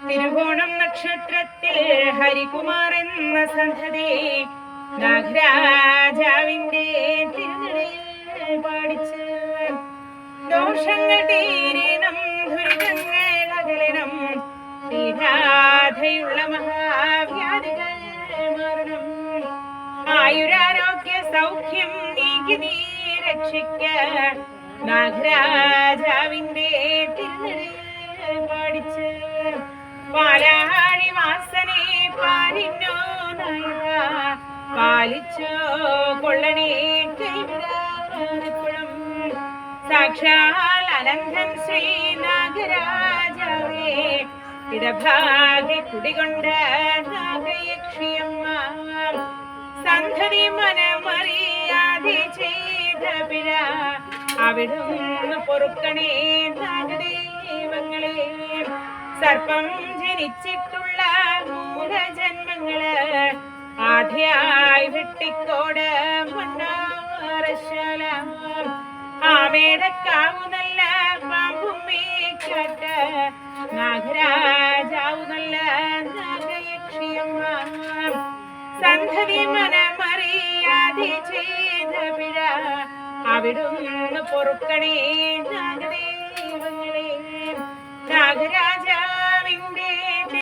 തിരുവോണം നക്ഷത്രത്തിൽ ഹരികുമാർ എന്ന സന്ധതി നാഗരാജാവിന്റെ തിരുനടയിൽ പാടിച്ച് ദോഷങ്ങൾ തീരണം, ദുരിതങ്ങൾ അകലണം, തീരാതെയുള്ള മഹാവ്യാധികൾ മാറണം, ആയുരാരോഗ്യ സൗഖ്യം നീക്കി നീ രക്ഷിക്ക നാഗരാജാവിന്റെ തിരുനടയിൽ പാടിച്ച് പാലാഴി വാസനെ പാലിനോ നായക പാലിച്ചോ കൊള്ളണേ കൈവിടാപ്പുഴം സാക്ഷാൽ അനന്തൻ ശ്രീ നാഗരാജാവേ ഇടഭാഗെ കുടികൊണ്ട നാഗയക്ഷിയമ്മ സന്ധതി മനമറിയാതെ ചെയ്ത പിഴ അവിടുന്ന് പൊറുക്കണേ നാഗദൈവങ്ങളെ സർപ്പം ജനിച്ചിട്ടുള്ള മൂലജന്മങ്ങള് ആദ്യായി വെട്ടിക്കോട് മണ്ണാറശാല ആമേടക്കാവു നല്ല പാമ്പുമ്മേക്കാട്ട നാഗരാജാവു നല്ല നാഗയക്ഷിയമ്മ സന്ധതി മനമറിയാതെ ചെയ്ത പിഴ അവിടുന്ന് പൊറുക്കണേ നാഗദൈവങ്ങളെ നാഗരാജ